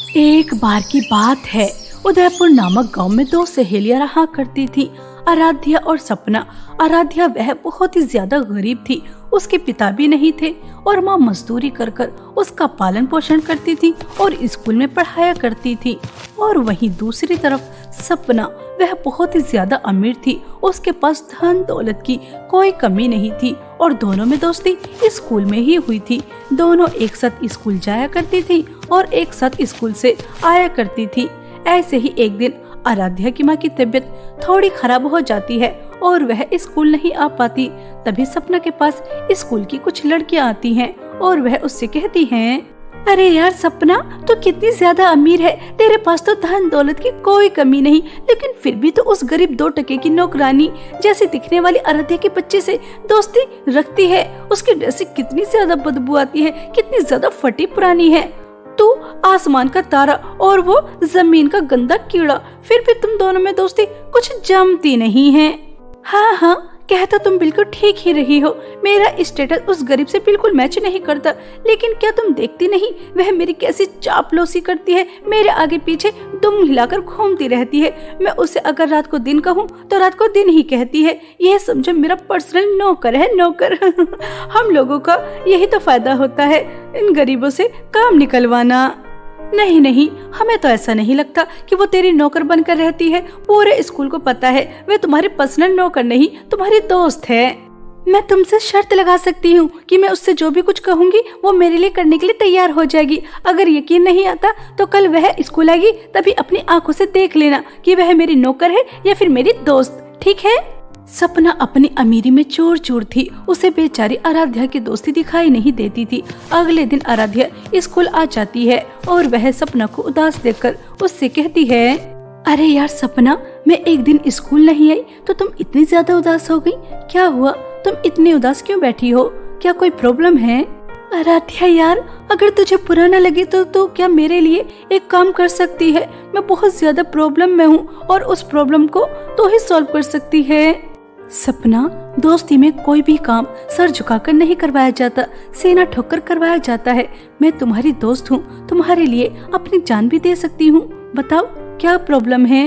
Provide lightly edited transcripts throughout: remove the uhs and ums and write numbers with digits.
एक बार की बात है, उदयपुर नामक गांव में दो सहेलियां रहा करती थी, आराध्या और सपना। आराध्या वह बहुत ही ज्यादा गरीब थी, उसके पिता भी नहीं थे और माँ मजदूरी कर कर उसका पालन पोषण करती थी और स्कूल में पढ़ाया करती थी। और वहीं दूसरी तरफ सपना, वह बहुत ही ज्यादा अमीर थी, उसके पास धन दौलत की कोई कमी नहीं थी और दोनों में दोस्ती स्कूल में ही हुई थी। दोनों एक साथ स्कूल जाया करती थी और एक साथ स्कूल से आया करती थी। ऐसे ही एक दिन आराध्या की माँ की तबीयत थोड़ी खराब हो जाती है और वह स्कूल नहीं आ पाती। तभी सपना के पास स्कूल की कुछ लड़कियां आती हैं और वह उससे कहती हैं, अरे यार सपना, तू कितनी ज्यादा अमीर है, तेरे पास तो धन दौलत की कोई कमी नहीं, लेकिन फिर भी तो उस गरीब 2 टके की नौकरानी जैसे दिखने वाली आराध्या के बच्चे से दोस्ती रखती है। उसकी ड्रेस से कितनी ज्यादा बदबू आती है, कितनी ज्यादा फटी पुरानी है। तू आसमान का तारा और वो जमीन का गंदा कीड़ा, फिर भी तुम दोनों में दोस्ती कुछ जमती नहीं है। हाँ, कहता तुम बिल्कुल ठीक ही रही हो, मेरा स्टेटस उस गरीब से बिल्कुल मैच नहीं करता, लेकिन क्या तुम देखती नहीं वह मेरी कैसी चापलूसी करती है, मेरे आगे पीछे दुम हिलाकर घूमती रहती है। मैं उसे अगर रात को दिन कहूँ तो रात को दिन ही कहती है। यह समझो मेरा पर्सनल नौकर है, नौकर। हम लोगों का यही तो फायदा होता है, इन गरीबों से काम निकलवाना। नहीं, हमें तो ऐसा नहीं लगता कि वो तेरी नौकर बनकर रहती है। पूरे स्कूल को पता है वह तुम्हारी पर्सनल नौकर नहीं, तुम्हारी दोस्त है। मैं तुमसे शर्त लगा सकती हूँ कि मैं उससे जो भी कुछ कहूँगी वो मेरे लिए करने के लिए तैयार हो जाएगी। अगर यकीन नहीं आता तो कल वह स्कूल आएगी, तभी अपनी आंखों से देख लेना कि वह मेरी नौकर है या फिर मेरी दोस्त, ठीक है? सपना अपनी अमीरी में चूर चूर थी, उसे बेचारी आराध्या की दोस्ती दिखाई नहीं देती थी। अगले दिन आराध्या स्कूल आ जाती है और वह सपना को उदास देखकर उससे कहती है, अरे यार सपना, मैं एक दिन स्कूल नहीं आई तो तुम इतनी ज्यादा उदास हो गई, क्या हुआ? तुम इतनी उदास क्यों बैठी हो? क्या कोई प्रॉब्लम है? आराध्या यार, अगर तुझे बुरा न लगे तो क्या मेरे लिए एक काम कर सकती है? मैं बहुत ज्यादा प्रॉब्लम में हूँ और उस प्रॉब्लम को तो ही सॉल्व कर सकती है। सपना, दोस्ती में कोई भी काम सर झुकाकर नहीं करवाया जाता, सीना ठोकर करवाया जाता है। मैं तुम्हारी दोस्त हूँ, तुम्हारे लिए अपनी जान भी दे सकती हूँ। बताओ क्या प्रॉब्लम है?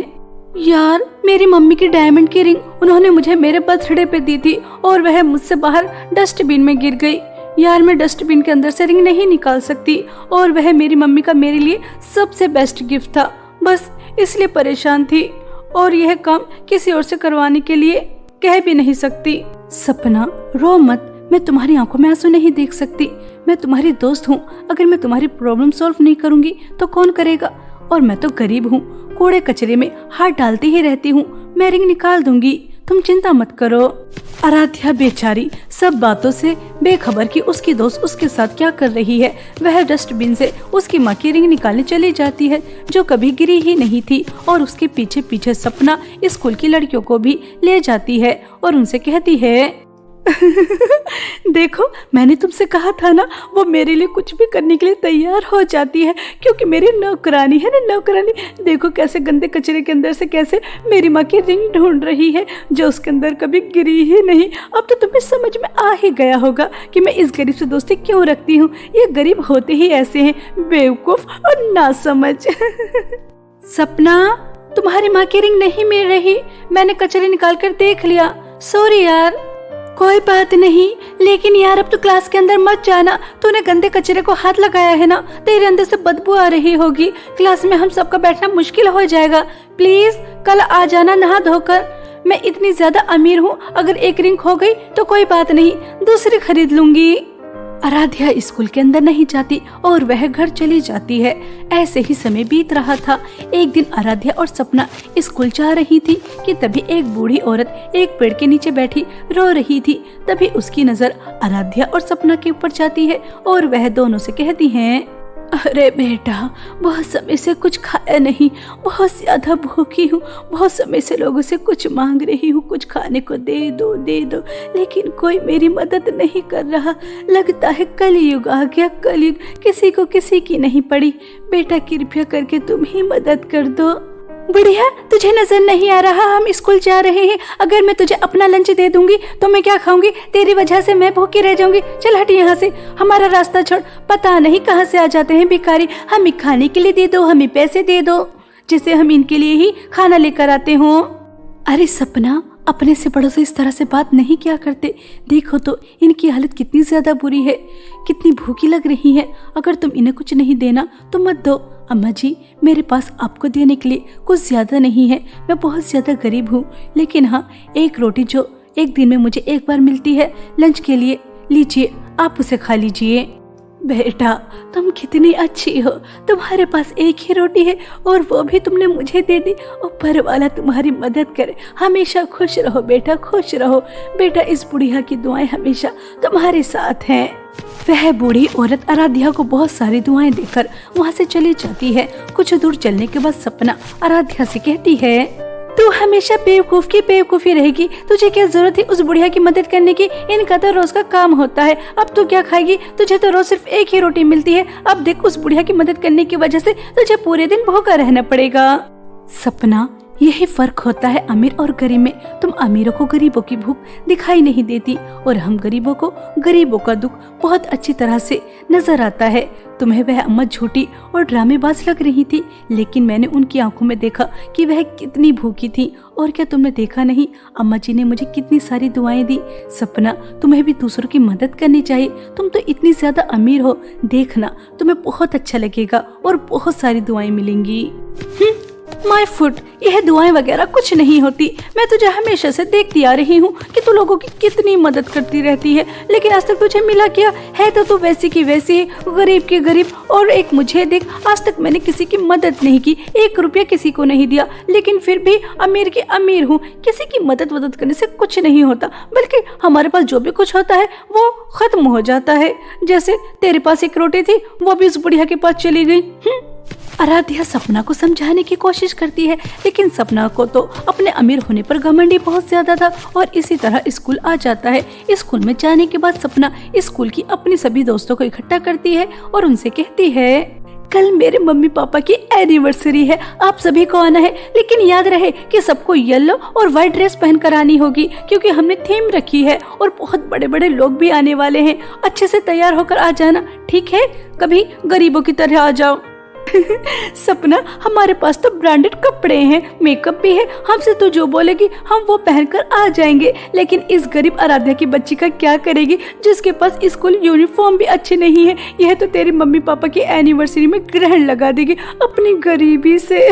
यार, मेरी मम्मी की डायमंड की रिंग उन्होंने मुझे मेरे बर्थडे पे दी थी और वह मुझसे बाहर डस्टबिन में गिर गई। यार, मैं डस्टबिन के अंदर से रिंग नहीं निकाल सकती और वह मेरी मम्मी का मेरे लिए सबसे बेस्ट गिफ्ट था, बस इसलिए परेशान थी और यह काम किसी और से करवाने के लिए कह भी नहीं सकती। सपना, रो मत, मैं तुम्हारी आंखों में आंसू नहीं देख सकती। मैं तुम्हारी दोस्त हूँ, अगर मैं तुम्हारी प्रॉब्लम सॉल्व नहीं करूँगी तो कौन करेगा? और मैं तो गरीब हूँ, कूड़े कचरे में हाथ डालती ही रहती हूँ। मैं रिंग निकाल दूंगी, तुम चिंता मत करो। आराध्या बेचारी सब बातों से बेखबर कि उसकी दोस्त उसके साथ क्या कर रही है। वह डस्टबिन से उसकी माँ की रिंग निकालने चली जाती है जो कभी गिरी ही नहीं थी और उसके पीछे पीछे सपना स्कूल की लड़कियों को भी ले जाती है और उनसे कहती है, देखो, मैंने तुमसे कहा था ना, वो मेरे लिए कुछ भी करने के लिए तैयार हो जाती है क्योंकि मेरी नौकरानी है ना, नौकरानी। देखो कैसे गंदे कचरे के अंदर से कैसे मेरी माँ की रिंग ढूंढ रही है जो उसके अंदर कभी गिरी ही नहीं। अब तो तुम्हें समझ में आ ही गया होगा कि मैं इस गरीब से दोस्ती क्यों रखती हूँ। ये गरीब होते ही ऐसे हैं, बेवकूफ और नासमझ। सपना, तुम्हारी माँ की रिंग नहीं मिल रही, मैंने कचरे निकाल कर देख लिया, सॉरी यार। कोई बात नहीं, लेकिन यार अब तो क्लास के अंदर मत जाना, तूने गंदे कचरे को हाथ लगाया है ना, तेरे अंदर से बदबू आ रही होगी, क्लास में हम सबका बैठना मुश्किल हो जाएगा। प्लीज कल आ जाना नहा धोकर। मैं इतनी ज्यादा अमीर हूँ, अगर एक रिंग खो गई तो कोई बात नहीं, दूसरी खरीद लूंगी। आराध्या स्कूल के अंदर नहीं जाती और वह घर चली जाती है। ऐसे ही समय बीत रहा था। एक दिन आराध्या और सपना स्कूल जा रही थी कि तभी एक बूढ़ी औरत एक पेड़ के नीचे बैठी रो रही थी। तभी उसकी नजर आराध्या और सपना के ऊपर जाती है और वह दोनों से कहती हैं, अरे बेटा, बहुत समय से कुछ खाया नहीं, बहुत ज्यादा भूखी हूँ, बहुत समय से लोगों से कुछ मांग रही हूँ, कुछ खाने को दे दो, लेकिन कोई मेरी मदद नहीं कर रहा। लगता है कलयुग आ गया, कलयुग, किसी को किसी की नहीं पड़ी। बेटा कृपया करके तुम ही मदद कर दो। बुढ़िया, तुझे नजर नहीं आ रहा हम स्कूल जा रहे हैं? अगर मैं तुझे अपना लंच दे दूंगी तो मैं क्या खाऊंगी? तेरी वजह से मैं भूखी रह जाऊंगी। चल हट यहाँ से, हमारा रास्ता छोड़। पता नहीं कहाँ से आ जाते हैं भिखारी। हमें खाने के लिए दे दो, हमें पैसे दे दो, जैसे हम इनके लिए ही खाना लेकर आते हो। अरे सपना, अपने से बड़ों से इस तरह से बात नहीं किया करते। देखो तो इनकी हालत कितनी ज्यादा बुरी है, कितनी भूखी लग रही है। अगर तुम इन्हें कुछ नहीं देना तो मत दो। अम्मा जी, मेरे पास आपको देने के लिए कुछ ज्यादा नहीं है, मैं बहुत ज्यादा गरीब हूँ, लेकिन हाँ, एक रोटी जो एक दिन में मुझे एक बार मिलती है लंच के लिए, लीजिए, आप उसे खा लीजिए। बेटा, तुम कितनी अच्छी हो, तुम्हारे पास एक ही रोटी है और वो भी तुमने मुझे दे दी। ऊपर वाला तुम्हारी मदद करे। हमेशा खुश रहो बेटा, खुश रहो बेटा। इस बुढ़िया की दुआएं हमेशा तुम्हारे साथ हैं। वह बूढ़ी औरत आराध्या को बहुत सारी दुआएं देकर वहाँ से चली जाती है। कुछ दूर चलने के बाद सपना आराध्या से कहती है, तू हमेशा बेवकूफ की बेवकूफी रहेगी। तुझे क्या जरूरत है उस बुढ़िया की मदद करने की? इनका तो रोज का काम होता है। अब तू क्या खाएगी? तुझे तो रोज सिर्फ एक ही रोटी मिलती है। अब देख, उस बुढ़िया की मदद करने की वजह से तुझे पूरे दिन भूखा रहना पड़ेगा। सपना, यही फर्क होता है अमीर और गरीब में। तुम अमीरों को गरीबों की भूख दिखाई नहीं देती और हम गरीबों को गरीबों का दुख बहुत अच्छी तरह से नजर आता है। तुम्हें वह अम्मा झूठी और ड्रामेबाज लग रही थी, लेकिन मैंने उनकी आंखों में देखा कि वह कितनी भूखी थी। और क्या तुमने देखा नहीं, अम्मा जी ने मुझे कितनी सारी दुआएं दी। सपना, तुम्हें भी दूसरों की मदद करनी चाहिए। तुम तो इतनी ज्यादा अमीर हो, देखना तुम्हें बहुत अच्छा लगेगा और बहुत सारी दुआएं मिलेंगी। माय फुट, यह दुआएं वगैरह कुछ नहीं होती। मैं तुझे हमेशा से देखती आ रही हूँ कि तू लोगों की कितनी मदद करती रहती है, लेकिन आज तक तुझे मिला क्या है? तो तू वैसी की वैसी है, गरीब की गरीब। और एक मुझे देख, आज तक मैंने किसी की मदद नहीं की, 1 रुपया किसी को नहीं दिया, लेकिन फिर भी अमीर की अमीर हूँ। किसी की मदद करने से कुछ नहीं होता, बल्कि हमारे पास जो भी कुछ होता है वो खत्म हो जाता है। जैसे तेरे पास 1 रोटी थी, वो भी उस बुढ़िया के पास चली गई। आराध्या सपना को समझाने की कोशिश करती है, लेकिन सपना को तो अपने अमीर होने पर घमंड ही बहुत ज्यादा था और इसी तरह स्कूल आ जाता है। स्कूल में जाने के बाद सपना स्कूल की अपनी सभी दोस्तों को इकट्ठा करती है और उनसे कहती है, कल मेरे मम्मी पापा की एनिवर्सरी है, आप सभी को आना है, लेकिन याद रहे कि सबको येलो और व्हाइट ड्रेस पहनकर आनी होगी, क्योंकि हमने थीम रखी है और बहुत बड़े बड़े लोग भी आने वाले हैं। अच्छे से तैयार होकर आ जाना, ठीक है? कभी गरीबों की तरह आ जाओ। सपना, हमारे पास तो ब्रांडेड कपड़े हैं, मेकअप भी है, हमसे तो जो बोलेगी हम वो पहनकर आ जाएंगे। लेकिन इस गरीब आराध्या की बच्ची का क्या करेगी, जिसके पास स्कूल यूनिफॉर्म भी अच्छी नहीं है? यह तो तेरे मम्मी पापा की एनिवर्सरी में ग्रहण लगा देगी अपनी गरीबी से।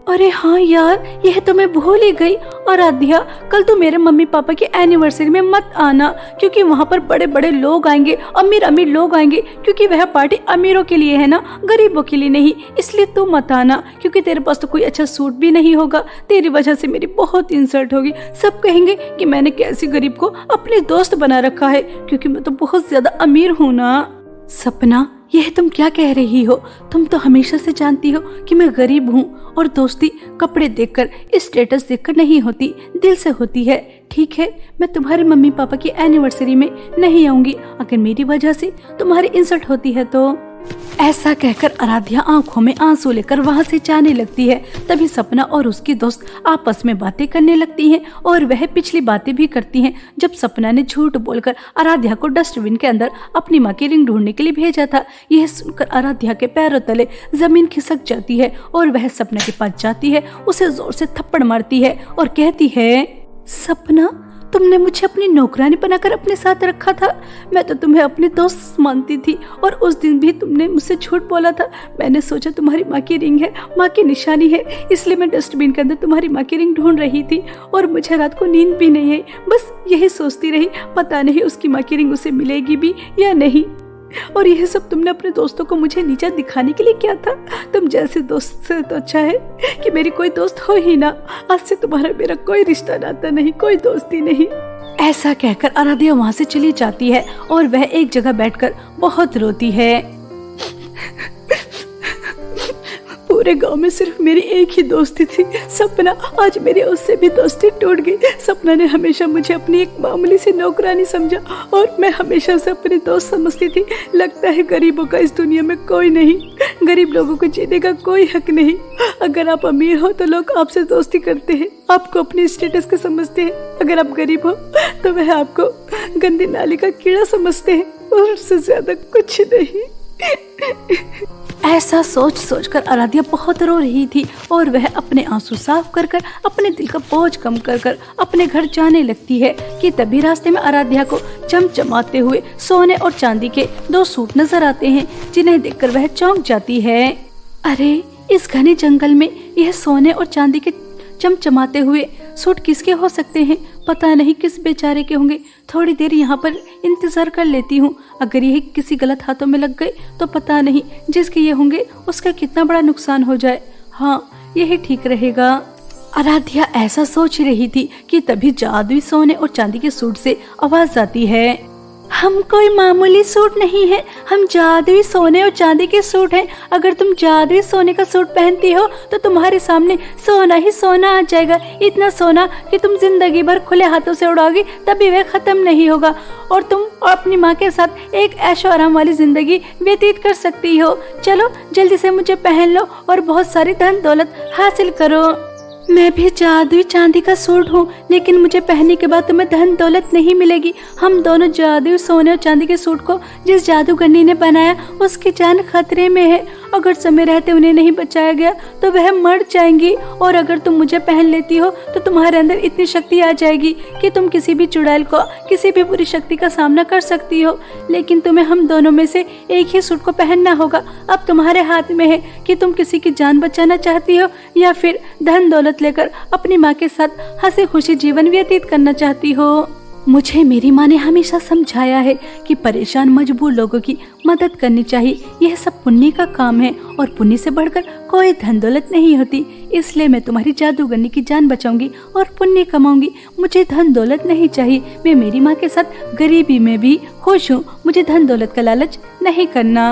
अरे हाँ यार, यह तो मैं भूल ही गई। आराध्या, कल तो मेरे मम्मी पापा की एनिवर्सरी में मत आना, क्योंकि वहाँ पर बड़े बड़े लोग आएंगे, अमीर अमीर लोग आएंगे, क्योंकि वह पार्टी अमीरों के लिए है ना, गरीबों के लिए नहीं। इसलिए तू मत आना, क्योंकि तेरे पास तो कोई अच्छा सूट भी नहीं होगा। तेरी वजह से मेरी बहुत इंसल्ट होगी। सब कहेंगे कि मैंने कैसी गरीब को अपनी दोस्त बना रखा है, क्योंकि मैं तो बहुत ज्यादा अमीर हूँ ना। सपना, यह तुम क्या कह रही हो? तुम तो हमेशा से जानती हो कि मैं गरीब हूँ और दोस्ती कपड़े देखकर, स्टेटस देखकर नहीं होती, दिल से होती है। ठीक है, मैं तुम्हारे मम्मी पापा की एनिवर्सरी में नहीं आऊंगी अगर मेरी वजह से तुम्हारी इंसल्ट होती है तो। ऐसा कहकर आराध्या आंखों में आंसू लेकर वहाँ से जाने लगती है। तभी सपना और उसकी दोस्त आपस में बातें करने लगती हैं और वह पिछली बातें भी करती हैं, जब सपना ने झूठ बोलकर आराध्या को डस्टबिन के अंदर अपनी माँ की रिंग ढूंढने के लिए भेजा था। यह सुनकर आराध्या के पैरों तले जमीन खिसक जाती है और वह सपना के पास जाती है, उसे जोर से थप्पड़ मारती है और कहती है, सपना, तुमने मुझे अपनी नौकरानी बनाकर अपने साथ रखा था। मैं तो तुम्हें अपनी दोस्त मानती थी और उस दिन भी तुमने मुझसे झूठ बोला था। मैंने सोचा तुम्हारी माँ की रिंग है, माँ की निशानी है, इसलिए मैं डस्टबिन के अंदर तुम्हारी माँ की रिंग ढूंढ रही थी और मुझे रात को नींद भी नहीं आई। बस यही सोचती रही, पता नहीं उसकी माँ की रिंग उसे मिलेगी भी या नहीं। और यह सब तुमने अपने दोस्तों को मुझे नीचा दिखाने के लिए किया था। तुम जैसे दोस्त से तो अच्छा है कि मेरी कोई दोस्त हो ही ना। आज से तुम्हारा मेरा कोई रिश्ता नाता नहीं, कोई दोस्ती नहीं। ऐसा कहकर आराध्या वहाँ से चली जाती है और वह एक जगह बैठकर बहुत रोती है। पूरे गांव में सिर्फ मेरी एक ही दोस्ती थी, सपना। आज मेरी उससे भी दोस्ती टूट गई। सपना ने हमेशा मुझे अपनी एक मामूली सी नौकरानी समझा और मैं हमेशा उसे अपनी दोस्त समझती थी। लगता है गरीबों का इस दुनिया में कोई नहीं, गरीब लोगों को जीने का कोई हक नहीं। अगर आप अमीर हो तो लोग आपसे दोस्ती करते हैं, आपको अपनी स्टेटस का समझते हैं। अगर आप गरीब हो तो वह आपको गंदी नाली का कीड़ा समझते हैं, और उससे ज्यादा कुछ नहीं। ऐसा सोच सोचकर आराध्या बहुत रो रही थी और वह अपने आंसू साफ कर कर अपने दिल का बोझ कम कर कर अपने घर जाने लगती है कि तभी रास्ते में आराध्या को चमचमाते हुए सोने और चांदी के 2 सूट नजर आते हैं, जिन्हें देखकर वह चौंक जाती है। अरे, इस घने जंगल में यह सोने और चांदी के चमचमाते हुए सूट किसके हो सकते हैं? पता नहीं किस बेचारे के होंगे। थोड़ी देर यहाँ पर इंतजार कर लेती हूँ। अगर यह किसी गलत हाथों में लग गए तो पता नहीं जिसके ये होंगे उसका कितना बड़ा नुकसान हो जाए। हाँ, यही ठीक रहेगा। आराध्या ऐसा सोच रही थी कि तभी जादुई सोने और चांदी के सूट से आवाज आती है। हम कोई मामूली सूट नहीं है, हम जादुई सोने और चांदी के सूट हैं। अगर तुम जादुई सोने का सूट पहनती हो तो तुम्हारे सामने सोना ही सोना आ जाएगा, इतना सोना कि तुम जिंदगी भर खुले हाथों से उड़ाओगी तभी वह खत्म नहीं होगा, और तुम अपनी माँ के साथ एक ऐशो आराम वाली जिंदगी व्यतीत कर सकती हो। चलो जल्दी से मुझे पहन लो और बहुत सारी धन दौलत हासिल करो। मैं भी जादुई चांदी का सूट हूँ, लेकिन मुझे पहनने के बाद तुम्हें धन दौलत नहीं मिलेगी। हम दोनों जादुई सोने और चांदी के सूट को जिस जादूगरनी ने बनाया उसकी जान खतरे में है। अगर समय रहते उन्हें नहीं बचाया गया तो वह मर जाएंगी, और अगर तुम मुझे पहन लेती हो तो तुम्हारे अंदर इतनी शक्ति आ जाएगी कि तुम किसी भी चुड़ैल को, किसी भी बुरी शक्ति का सामना कर सकती हो। लेकिन तुम्हें हम दोनों में से एक ही सूट को पहनना होगा। अब तुम्हारे हाथ में है कि तुम किसी की जान बचाना चाहती हो या फिर धन दौलत लेकर अपनी माँ के साथ हंसी खुशी जीवन व्यतीत करना चाहती हो। मुझे मेरी माँ ने हमेशा समझाया है कि परेशान मजबूर लोगों की मदद करनी चाहिए। यह सब पुण्य का काम है और पुण्य से बढ़कर कोई धन दौलत नहीं होती। इसलिए मैं तुम्हारी जादूगरनी की जान बचाऊंगी और पुण्य कमाऊंगी। मुझे धन दौलत नहीं चाहिए। मैं मेरी माँ के साथ गरीबी में भी खुश हूँ। मुझे धन दौलत का लालच नहीं करना।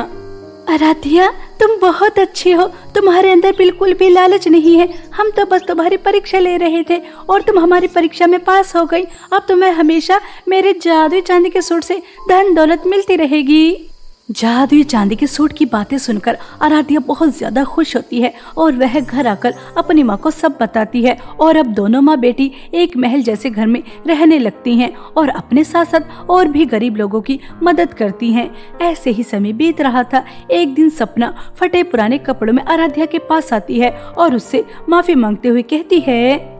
आराध्या, तुम बहुत अच्छी हो। तुम्हारे अंदर बिल्कुल भी लालच नहीं है। हम तो बस तुम्हारी परीक्षा ले रहे थे और तुम हमारी परीक्षा में पास हो गई। अब तुम्हें हमेशा मेरे जादुई चांदी के सूट से धन दौलत मिलती रहेगी। जादुई चांदी के सूट की बातें सुनकर आराध्या बहुत ज्यादा खुश होती है और वह घर आकर अपनी माँ को सब बताती है, और अब दोनों माँ बेटी एक महल जैसे घर में रहने लगती हैं और अपने साथ साथ और भी गरीब लोगों की मदद करती हैं। ऐसे ही समय बीत रहा था। एक दिन सपना फटे पुराने कपड़ों में आराध्या के पास आती है और उससे माफी मांगते हुए कहती है,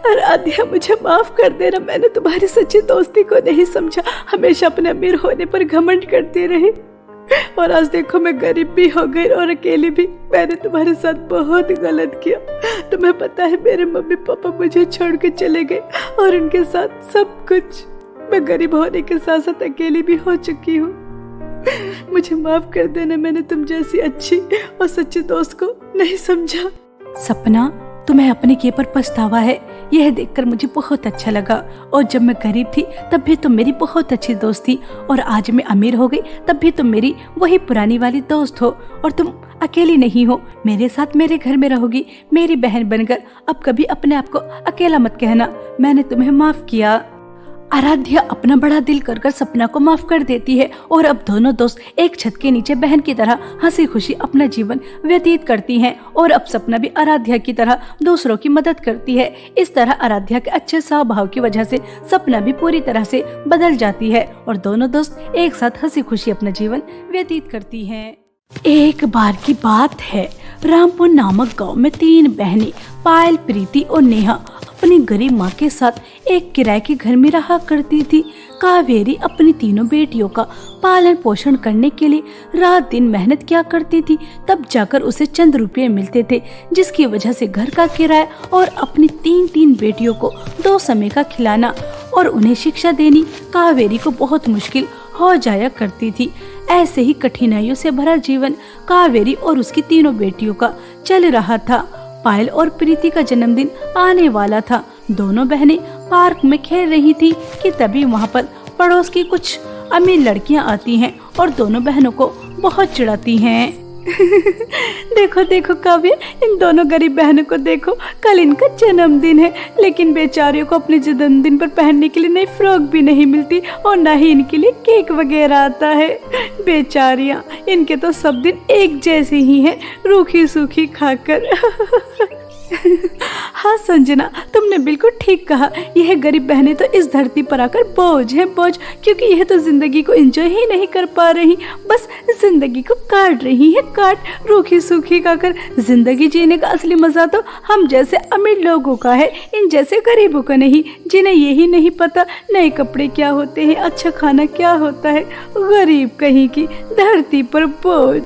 आराध्या, मुझे माफ कर देना। मैंने तुम्हारी सच्ची दोस्ती को नहीं समझा। हमेशा अपने अमीर होने पर घमंड करती रही, और आज देखो मैं गरीब भी हो गई और अकेली भी। मैंने तुम्हारे साथ बहुत गलत किया। तुम्हें पता है मेरे मम्मी पापा मुझे छोड़ के चले गए और उनके साथ सब कुछ। मैं गरीब होने के साथ साथ अकेली भी हो चुकी हूँ। मुझे माफ कर देना। मैंने तुम जैसी अच्छी और सच्ची दोस्त को नहीं समझा। सपना, तुम्हें अपने किए पर पछतावा है। यह देखकर मुझे बहुत अच्छा लगा, और जब मैं गरीब थी तब भी तुम मेरी बहुत अच्छी दोस्त थी, और आज मैं अमीर हो गई तब भी तुम मेरी वही पुरानी वाली दोस्त हो, और तुम अकेली नहीं हो। मेरे साथ मेरे घर में रहोगी, मेरी बहन बनकर। अब कभी अपने आप को अकेला मत कहना। मैंने तुम्हें माफ किया। आराध्या अपना बड़ा दिल कर कर सपना को माफ कर देती है, और अब दोनों दोस्त एक छत के नीचे बहन की तरह हंसी खुशी अपना जीवन व्यतीत करती हैं। और अब सपना भी आराध्या की तरह दूसरों की मदद करती है। इस तरह आराध्या के अच्छे स्वभाव की वजह से सपना भी पूरी तरह से बदल जाती है, और दोनों दोस्त एक साथ हंसी खुशी अपना जीवन व्यतीत करती हैं। एक बार की बात है, रामपुर नामक गांव में 3 बहनें पायल, प्रीति और नेहा अपनी गरीब माँ के साथ एक किराए के घर में रहा करती थी। कावेरी अपनी तीनों बेटियों का पालन पोषण करने के लिए रात दिन मेहनत किया करती थी, तब जाकर उसे चंद रुपये मिलते थे, जिसकी वजह से घर का किराया और अपनी 3 बेटियों को 2 समय का खिलाना और उन्हें शिक्षा देनी कावेरी को बहुत मुश्किल हो जाया करती थी। ऐसे ही कठिनाइयों से भरा जीवन कावेरी और उसकी 3 बेटियों का चल रहा था। पायल और प्रीति का जन्मदिन आने वाला था। दोनों बहनें पार्क में खेल रही थी कि तभी वहाँ पर पड़ोस की कुछ अमीर लड़कियाँ आती हैं और दोनों बहनों को बहुत चिढ़ाती हैं। देखो देखो काव्य, इन दोनों गरीब बहनों को देखो, कल इनका जन्मदिन है, लेकिन बेचारियों को अपने जन्मदिन पर पहनने के लिए नई फ्रॉक भी नहीं मिलती और ना ही इनके लिए केक वगैरह आता है। बेचारियां, इनके तो सब दिन एक जैसे ही हैं, रूखी सूखी खाकर। हाँ संजना, तुमने बिल्कुल ठीक कहा, यह गरीब बहनें तो इस धरती पर आकर बोझ हैं, बोझ, क्योंकि यह तो जिंदगी को एंजॉय ही नहीं कर पा रही, बस जिंदगी को काट रही है, काट रूखी सूखी खाकर। जिंदगी जीने का असली मजा तो हम जैसे अमीर लोगों का है, इन जैसे गरीबों का नहीं, जिन्हें यही नहीं पता नए कपड़े क्या होते हैं, अच्छा खाना क्या होता है। गरीब कहीं की, धरती पर बोझ।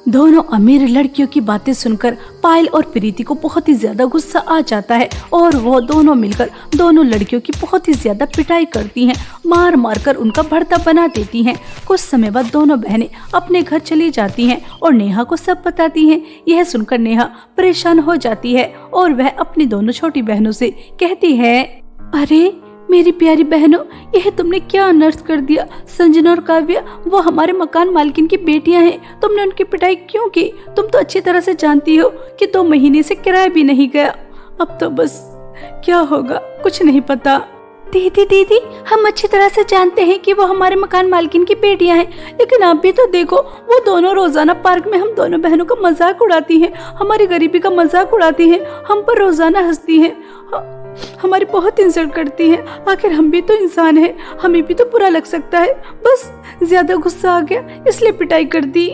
दोनों अमीर लड़कियों की बातें सुनकर पायल और प्रीति को बहुत ही ज्यादा गुस्सा आ जाता है और वो दोनों मिलकर दोनों लड़कियों की बहुत ही ज्यादा पिटाई करती हैं, मार मार कर उनका भर्ता बना देती हैं। कुछ समय बाद दोनों बहनें अपने घर चली जाती हैं और नेहा को सब बताती हैं। यह सुनकर नेहा परेशान हो जाती है और वह अपनी दोनों छोटी बहनों से कहती है, अरे मेरी प्यारी बहनों, यह तुमने क्या अनर्थ कर दिया। संजना और काव्या वो हमारे मकान मालकिन की बेटियां हैं, तुमने उनकी पिटाई क्यों की? तुम तो अच्छी तरह से जानती हो कि 2 महीने से किराया भी नहीं गया। अब तो बस क्या होगा कुछ नहीं पता। दीदी, हम अच्छी तरह से जानते हैं कि वो हमारे मकान मालकिन की बेटियां हैं, लेकिन आप भी तो देखो, वो दोनों रोजाना पार्क में हम दोनों बहनों का मजाक उड़ाती हैं, हमारी गरीबी का मजाक उड़ाती हैं, हम पर रोजाना हंसती हैं, हमारी बहुत इंसल्ट करती हैं। आखिर हम भी तो इंसान हैं, हमें भी तो बुरा लग सकता है। बस ज्यादा गुस्सा आ गया इसलिए पिटाई कर दी।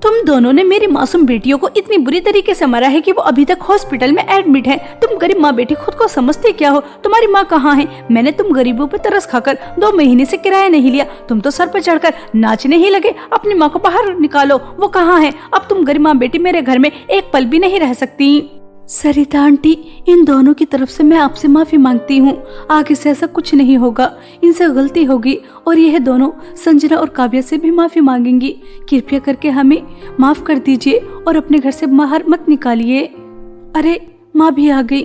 तुम दोनों ने मेरी मासूम बेटियों को इतनी बुरी तरीके से मारा है कि वो अभी तक हॉस्पिटल में एडमिट है। तुम गरीब माँ बेटी खुद को समझते क्या हो? तुम्हारी माँ कहाँ है? मैंने तुम गरीबों पर तरस खाकर 2 महीने से किराया नहीं लिया, तुम तो सर पर चढ़कर नाचने ही लगे। अपनी माँ को बाहर निकालो, वो कहाँ है? अब तुम गरीब माँ बेटी मेरे घर में एक पल भी नहीं रह सकती। सरिता आंटी, इन दोनों की तरफ से मैं आपसे माफी मांगती हूँ, आगे से ऐसा कुछ नहीं होगा, इनसे गलती होगी और यह दोनों संजना और काव्या से भी माफी मांगेंगी। कृपया करके हमें माफ कर दीजिए और अपने घर से बाहर मत निकालिए। अरे माँ भी आ गई।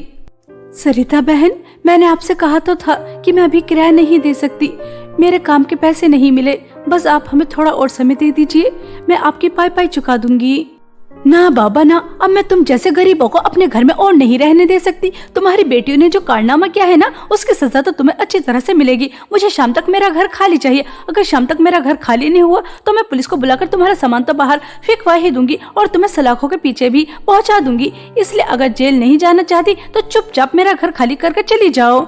सरिता बहन, मैंने आपसे कहा तो था कि मैं अभी किराया नहीं दे सकती, मेरे काम के पैसे नहीं मिले, बस आप हमें थोड़ा और समय दे दीजिए, मैं आपकी पाई चुका दूंगी। ना बाबा ना, अब मैं तुम जैसे गरीबों को अपने घर में और नहीं रहने दे सकती। तुम्हारी बेटियों ने जो कारनामा किया है ना, उसकी सजा तो तुम्हें अच्छी तरह से मिलेगी। मुझे शाम तक मेरा घर खाली चाहिए। अगर शाम तक मेरा घर खाली नहीं हुआ तो मैं पुलिस को बुलाकर तुम्हारा सामान तो बाहर फेंकवा ही दूंगी और तुम्हें सलाखों के पीछे भी पहुंचा दूंगी। इसलिए अगर जेल नहीं जाना चाहती तो चुपचाप मेरा घर खाली करके चली जाओ।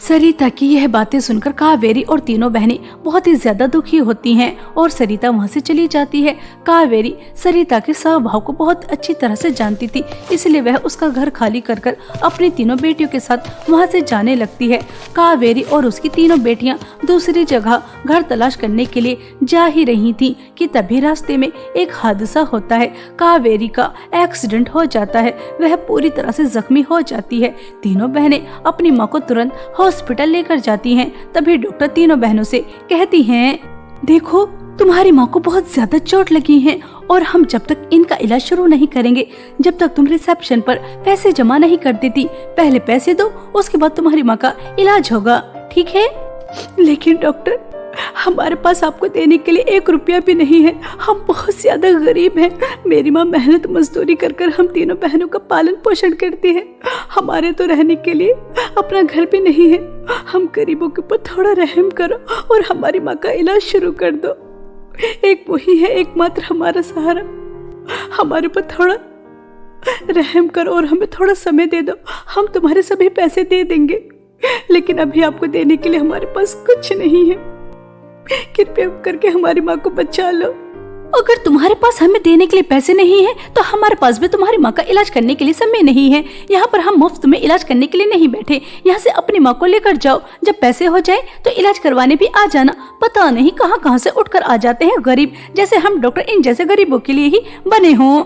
सरिता की यह बातें सुनकर कावेरी और तीनों बहनें बहुत ही ज्यादा दुखी होती हैं और सरिता वहां से चली जाती है। कावेरी सरिता के स्वभाव को बहुत अच्छी तरह से जानती थी, इसलिए वह उसका घर खाली कर अपनी तीनों बेटियों के साथ वहां से जाने लगती है। कावेरी और उसकी तीनों बेटियां दूसरी जगह घर तलाश करने के लिए जा ही रही थीं कि तभी रास्ते में एक हादसा होता है। कावेरी का एक्सीडेंट हो जाता है, वह पूरी तरह से जख्मी हो जाती है। तीनों बहनें अपनी माँ को तुरंत हॉस्पिटल लेकर जाती हैं। तभी डॉक्टर तीनों बहनों से कहती हैं, देखो तुम्हारी माँ को बहुत ज्यादा चोट लगी है और हम जब तक इनका इलाज शुरू नहीं करेंगे, जब तक तुम रिसेप्शन पर पैसे जमा नहीं कर देती, पहले पैसे दो, उसके बाद तुम्हारी माँ का इलाज होगा, ठीक है? लेकिन डॉक्टर, हमारे पास आपको देने के लिए 1 रुपया भी नहीं है, हम बहुत ज्यादा गरीब हैं। मेरी माँ मेहनत मजदूरी कर हम तीनों बहनों का पालन पोषण करती है, हमारे तो रहने के लिए अपना घर भी नहीं है। हम गरीबों के ऊपर थोड़ा रहम करो और हमारी माँ का इलाज शुरू कर दो। एक वही है एकमात्र हमारा सहारा, हमारे ऊपर थोड़ा रहम करो और हमें थोड़ा समय दे दो, हम तुम्हारे सभी पैसे दे देंगे, लेकिन अभी आपको देने के लिए हमारे पास कुछ नहीं है। कृपया करके हमारी माँ को बचा लो। अगर तुम्हारे पास हमें देने के लिए पैसे नहीं है तो हमारे पास भी तुम्हारी माँ का इलाज करने के लिए समय नहीं है। यहाँ पर हम मुफ्त में इलाज करने के लिए नहीं बैठे, यहाँ से अपनी माँ को लेकर जाओ, जब पैसे हो जाए तो इलाज करवाने भी आ जाना। पता नहीं कहाँ से उठकर आ जाते हैं गरीब, जैसे हम डॉक्टर इन जैसे गरीबों के लिए ही बने हों।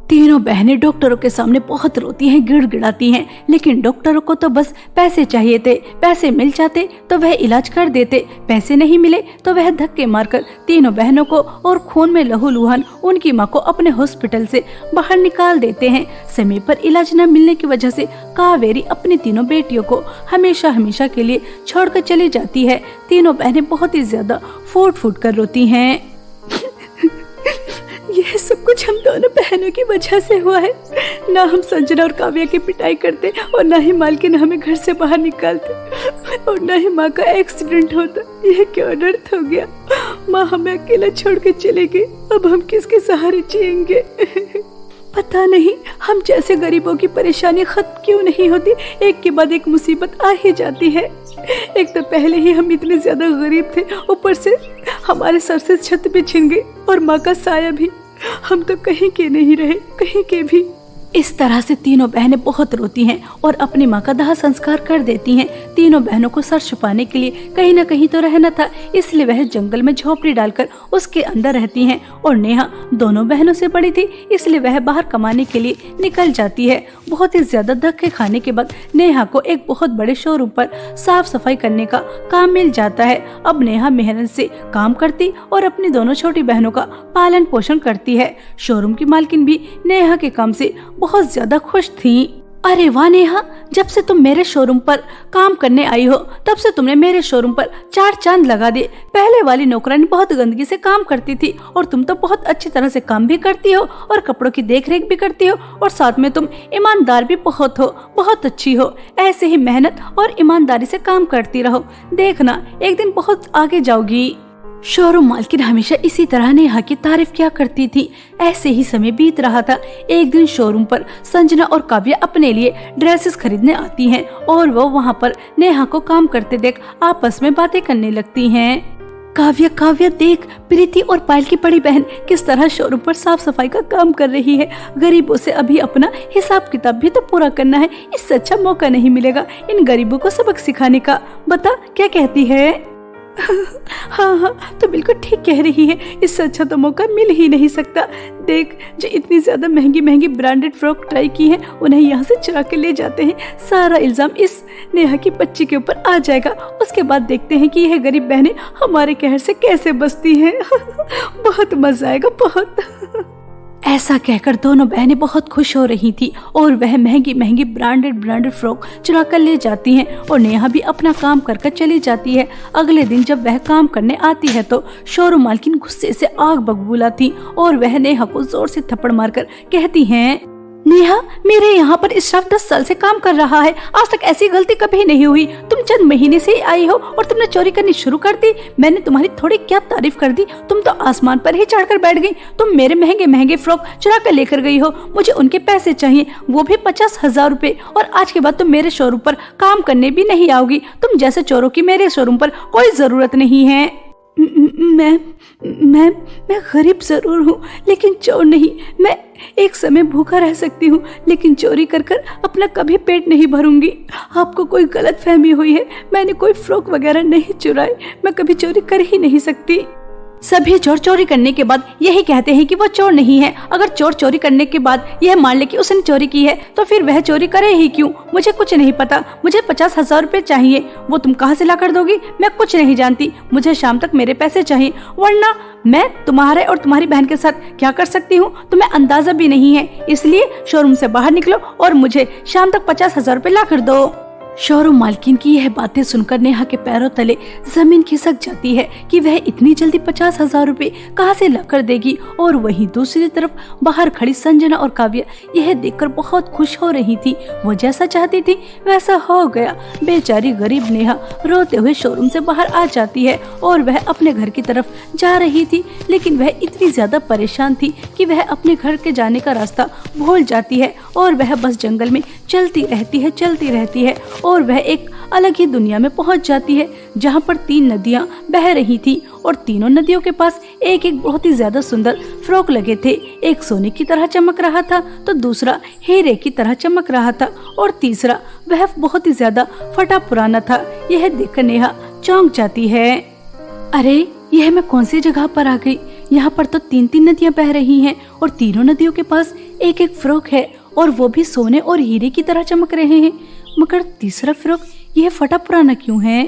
तीनों बहनें डॉक्टरों के सामने बहुत रोती हैं, गिड़गिड़ाती हैं, लेकिन डॉक्टरों को तो बस पैसे चाहिए थे। पैसे मिल जाते तो वह इलाज कर देते, पैसे नहीं मिले तो वह धक्के मारकर तीनों बहनों को और खून में लहूलुहान उनकी माँ को अपने हॉस्पिटल से बाहर निकाल देते हैं। समय पर इलाज न मिलने की वजह से कावेरी अपनी तीनों बेटियों को हमेशा हमेशा के लिए छोड़कर चली जाती है। तीनों बहनें बहुत ही ज्यादा फूट फूट कर रोती हैं। यह सब कुछ हम दोनों बहनों की वजह से हुआ है। ना हम संजना और काव्या की पिटाई करते और ना ही मालकिन हमें घर से बाहर निकालते और ना ही माँ का एक्सीडेंट होता। यह क्यों अनर्थ हो गया। माँ हमें अकेला छोड़ के चले गई। अब हम किसके सहारे जिएंगे। पता नहीं हम जैसे गरीबों की परेशानी खत्म क्यों नहीं होती। एक के बाद एक मुसीबत आ ही जाती है। एक तो पहले ही हम इतने ज्यादा गरीब थे, ऊपर से हमारे सर से छत भी छिन गई और माँ का साया भी। हम तो कहीं के नहीं रहे, कहीं के भी। इस तरह से तीनों बहनें बहुत रोती हैं और अपनी माँ का दाह संस्कार कर देती हैं। तीनों बहनों को सर छुपाने के लिए कहीं न कहीं तो रहना था, इसलिए वह जंगल में झोपड़ी डालकर उसके अंदर रहती हैं। और नेहा दोनों बहनों से बड़ी थी, इसलिए वह बाहर कमाने के लिए निकल जाती है। बहुत ही ज्यादा धक्के खाने के बाद नेहा को एक बहुत बड़े शोरूम पर साफ सफाई करने का काम मिल जाता है। अब नेहा मेहनत से काम करती और अपनी दोनों छोटी बहनों का पालन पोषण करती है। शोरूम की मालकिन भी नेहा के काम से बहुत ज्यादा खुश थी। अरे वाह नेहा, जब से तुम मेरे शोरूम पर काम करने आई हो तब से तुमने मेरे शोरूम पर 4 चांद लगा दिए। पहले वाली नौकरानी बहुत गंदगी से काम करती थी और तुम तो बहुत अच्छी तरह से काम भी करती हो और कपड़ों की देखरेख भी करती हो और साथ में तुम ईमानदार भी बहुत हो, बहुत अच्छी हो। ऐसे ही मेहनत और ईमानदारी से काम करती रहो, देखना एक दिन बहुत आगे जाओगी। शोरूम मालकिन हमेशा इसी तरह नेहा की तारीफ किया करती थी। ऐसे ही समय बीत रहा था। एक दिन शोरूम पर संजना और काव्या अपने लिए ड्रेसेस खरीदने आती हैं और वो वहाँ पर नेहा को काम करते देख आपस में बातें करने लगती हैं। काव्या देख, प्रीति और पायल की बड़ी बहन किस तरह शोरूम पर साफ सफाई का काम कर रही है। गरीबों से अभी अपना हिसाब किताब भी तो पूरा करना है। इससे अच्छा मौका नहीं मिलेगा इन गरीबों को सबक सिखाने का। बता क्या कहती है। हाँ, तो बिल्कुल ठीक कह रही है। इससे अच्छा तो मौका मिल ही नहीं सकता। देख, जो इतनी ज्यादा महंगी ब्रांडेड फ्रॉक ट्राई की है उन्हें यहाँ से चुरा के ले जाते हैं। सारा इल्जाम इस नेहा की बच्ची के ऊपर आ जाएगा। उसके बाद देखते हैं कि यह गरीब बहनें हमारे कहर से कैसे बचती हैं। बहुत मजा आएगा, बहुत। ऐसा कहकर दोनों बहनें बहुत खुश हो रही थी और वह महंगी ब्रांडेड फ्रॉक चुरा कर ले जाती हैं और नेहा भी अपना काम कर चली जाती है। अगले दिन जब वह काम करने आती है तो शोरूम मालकिन गुस्से से आग बबूला थी और वह नेहा को जोर से थप्पड़ मारकर कहती हैं, नेहा, मेरे यहाँ पर इस स्टाफ 10 साल से काम कर रहा है। आज तक ऐसी गलती कभी नहीं हुई। तुम चंद महीने से ही आई हो और तुमने चोरी करनी शुरू कर दी। मैंने तुम्हारी थोड़ी क्या तारीफ कर दी, तुम तो आसमान पर ही चढ़कर बैठ गई। तुम मेरे महंगे फ्रॉक चुरा कर लेकर गई हो। मुझे उनके पैसे चाहिए, वो भी 50,000 रुपए। और आज के बाद तुम मेरे शोरूम पर काम करने भी नहीं आओगी। तुम जैसे चोरों की मेरे शोरूम पर कोई जरूरत नहीं है। मैं गरीब जरूर हूँ लेकिन चोर नहीं। मैं एक समय भूखा रह सकती हूँ लेकिन चोरी कर अपना कभी पेट नहीं भरूंगी। आपको कोई गलत फहमी हुई है। मैंने कोई फ्रॉक वगैरह नहीं चुराए। मैं कभी चोरी कर ही नहीं सकती। सभी चोर चोरी करने के बाद यही कहते हैं कि वो चोर नहीं है। अगर चोर चोरी करने के बाद यह मान ले कि उसने चोरी की है तो फिर वह चोरी करे ही क्यों। मुझे कुछ नहीं पता। मुझे 50,000 रुपए चाहिए। वो तुम कहाँ से ला कर दोगी? मैं कुछ नहीं जानती। मुझे शाम तक मेरे पैसे चाहिए, वरना मैं तुम्हारे और तुम्हारी बहन के साथ क्या कर सकती हूँ तुम्हें अंदाजा भी नहीं है। इसलिए शोरूम से बाहर निकलो और मुझे शाम तक 50,000 रुपए ला कर दो। शोरूम मालकिन की यह बातें सुनकर नेहा के पैरों तले जमीन खिसक जाती है कि वह इतनी जल्दी 50,000 रुपए कहाँ से लाकर देगी। और वहीं दूसरी तरफ बाहर खड़ी संजना और काव्या यह देखकर बहुत खुश हो रही थी। वो जैसा चाहती थी वैसा हो गया। बेचारी गरीब नेहा रोते हुए शोरूम से बाहर आ जाती है और वह अपने घर की तरफ जा रही थी, लेकिन वह इतनी ज्यादा परेशान थी कि वह अपने घर के जाने का रास्ता भूल जाती है और वह बस जंगल में चलती रहती है और वह एक अलग ही दुनिया में पहुंच जाती है जहां पर 3 नदियां बह रही थी और तीनों नदियों के पास एक बहुत ही ज्यादा सुंदर फ्रॉक लगे थे। एक सोने की तरह चमक रहा था तो दूसरा हीरे की तरह चमक रहा था और तीसरा वह बहुत ही ज्यादा फटा पुराना था। यह देखकर नेहा चौंक जाती है। अरे, यह मैं कौन सी जगह पर आ गई? यहाँ पर तो 3 नदियां बह रही हैं और तीनों नदियों के पास एक फ्रॉक है और वो भी सोने और हीरे की तरह चमक रहे हैं। मगर तीसरा फ्रॉक यह फटा पुराना क्यों है?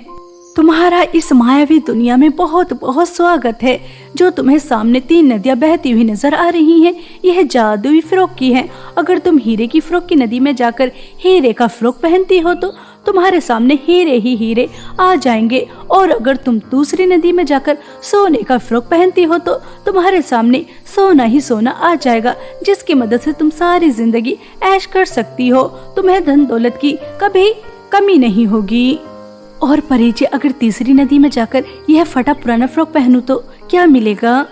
तुम्हारा इस मायावी दुनिया में बहुत बहुत स्वागत है। जो तुम्हें सामने 3 नदियां बहती हुई नजर आ रही हैं, यह जादुई फ्रॉक की है। अगर तुम हीरे की फ्रॉक की नदी में जाकर हीरे का फ्रॉक पहनती हो तो तुम्हारे सामने हीरे ही हीरे आ जाएंगे। और अगर तुम दूसरी नदी में जाकर सोने का फ्रॉक पहनती हो तो तुम्हारे सामने सोना ही सोना आ जाएगा, जिसकी मदद से तुम सारी जिंदगी ऐश कर सकती हो। तुम्हें धन दौलत की कभी कमी नहीं होगी। और परी जी, अगर तीसरी नदी में जाकर यह फटा पुराना फ्रॉक पहनूं तो क्या मिलेगा?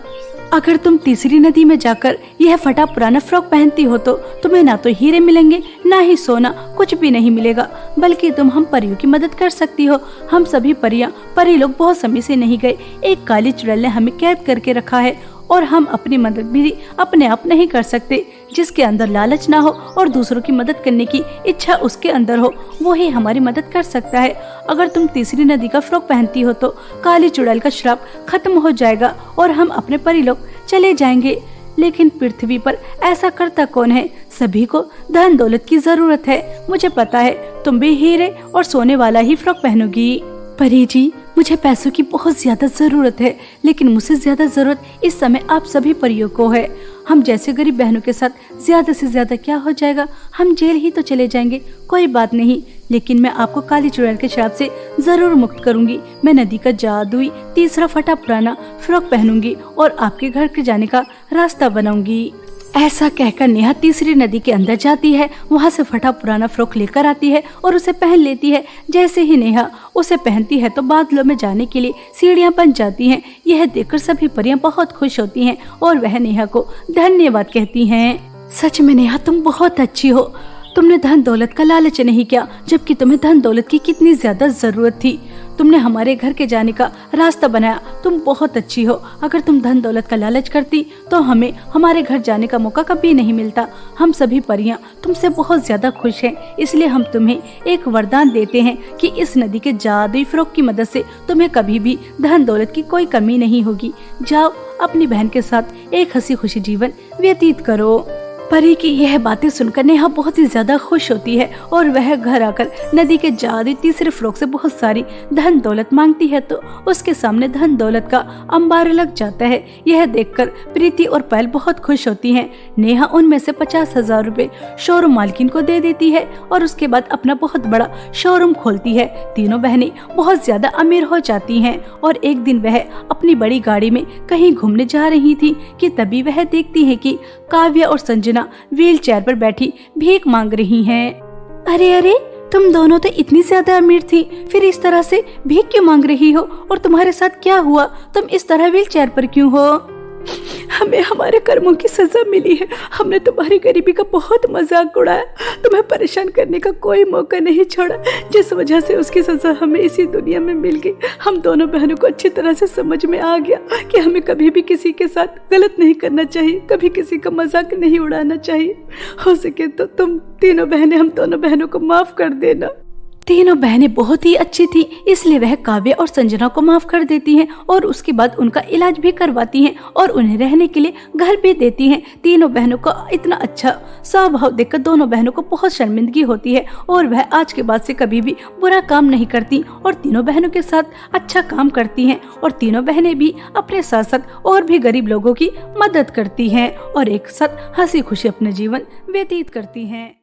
अगर तुम तीसरी नदी में जाकर यह फटा पुराना फ्रॉक पहनती हो तो तुम्हें ना तो हीरे मिलेंगे, ना ही सोना, कुछ भी नहीं मिलेगा, बल्कि तुम हम परियों की मदद कर सकती हो। हम सभी परी लोग बहुत समय से नहीं गए। एक काली चुड़ैल ने हमें कैद करके रखा है और हम अपनी मदद भी अपने आप नहीं कर सकते। जिसके अंदर लालच ना हो और दूसरों की मदद करने की इच्छा उसके अंदर हो, वो ही हमारी मदद कर सकता है। अगर तुम तीसरी नदी का फ्रॉक पहनती हो तो काली चुड़ैल का श्राप खत्म हो जाएगा और हम अपने परी लोग चले जाएंगे। लेकिन पृथ्वी पर ऐसा करता कौन है? सभी को धन दौलत की जरूरत है। मुझे पता है तुम भी हीरे और सोने वाला ही फ्रॉक पहनोगी। परी जी, मुझे पैसों की बहुत ज्यादा जरूरत है, लेकिन मुझसे ज्यादा जरूरत इस समय आप सभी परियों को है। हम जैसे गरीब बहनों के साथ ज्यादा से ज्यादा क्या हो जाएगा? हम जेल ही तो चले जाएंगे, कोई बात नहीं। लेकिन मैं आपको काली चुड़ैल के श्राप से जरूर मुक्त करूंगी। मैं नदी का जादुई तीसरा फटा पुराना फ्रॉक पहनूंगी और आपके घर के जाने का रास्ता बनाऊंगी। ऐसा कहकर नेहा तीसरी नदी के अंदर जाती है। वहाँ से फटा पुराना फ्रॉक लेकर आती है और उसे पहन लेती है। जैसे ही नेहा उसे पहनती है तो बादलों में जाने के लिए सीढ़ियाँ बन जाती हैं। यह देखकर सभी परियां बहुत खुश होती हैं और वह नेहा को धन्यवाद कहती हैं। सच में नेहा, तुम बहुत अच्छी हो। तुमने धन दौलत का लालच नहीं किया, जबकि तुम्हें धन दौलत की कितनी ज्यादा जरूरत थी। तुमने हमारे घर के जाने का रास्ता बनाया। तुम बहुत अच्छी हो। अगर तुम धन दौलत का लालच करती तो हमें हमारे घर जाने का मौका कभी नहीं मिलता। हम सभी परियां तुमसे बहुत ज्यादा खुश हैं, इसलिए हम तुम्हें एक वरदान देते हैं कि इस नदी के जादुई फ्रॉक की मदद से तुम्हें कभी भी धन दौलत की कोई कमी नहीं होगी। जाओ, अपनी बहन के साथ एक हंसी खुशी जीवन व्यतीत करो। परी की यह बातें सुनकर नेहा बहुत ही ज्यादा खुश होती है और वह घर आकर नदी के जादुई तीसरे फ्रॉक से बहुत सारी धन दौलत मांगती है तो उसके सामने धन दौलत का अंबार लग जाता है। यह देखकर प्रीति और पायल बहुत खुश होती हैं। नेहा उनमें से 50,000 रुपए शोरूम मालकिन को दे देती है और उसके बाद अपना बहुत बड़ा शोरूम खोलती है। तीनों बहनें बहुत ज्यादा अमीर हो जाती हैं और एक दिन वह अपनी बड़ी गाड़ी में कहीं घूमने जा रही थी कि तभी वह देखती है कि काव्या और संजना व्हील चेयर पर बैठी भीख मांग रही हैं। अरे अरे, तुम दोनों तो इतनी ज्यादा अमीर थी, फिर इस तरह से भीख क्यों मांग रही हो? और तुम्हारे साथ क्या हुआ? तुम इस तरह व्हील चेयर पर क्यों हो? हमें हमारे कर्मों की सजा मिली है। हमने तुम्हारी गरीबी का बहुत मजाक उड़ाया, तुम्हें परेशान करने का कोई मौका नहीं छोड़ा, जिस वजह से उसकी सजा हमें इसी दुनिया में मिल गई। हम दोनों बहनों को अच्छी तरह से समझ में आ गया कि हमें कभी भी किसी के साथ गलत नहीं करना चाहिए, कभी किसी का मजाक नहीं उड़ाना चाहिए। हो सके तो तुम तीनों बहनें हम दोनों बहनों को माफ कर देना। तीनों बहनें बहुत ही अच्छी थी, इसलिए वह काव्या और संजना को माफ कर देती हैं और उसके बाद उनका इलाज भी करवाती हैं और उन्हें रहने के लिए घर भी देती हैं। तीनों बहनों का इतना अच्छा स्वभाव देखकर दोनों बहनों को बहुत शर्मिंदगी होती है और वह आज के बाद से कभी भी बुरा काम नहीं करती और तीनों बहनों के साथ अच्छा काम करती हैं और तीनों बहनें भी अपने साथ साथ और भी गरीब लोगों की मदद करती हैं और एक साथ हंसी खुशी अपना जीवन व्यतीत करती हैं।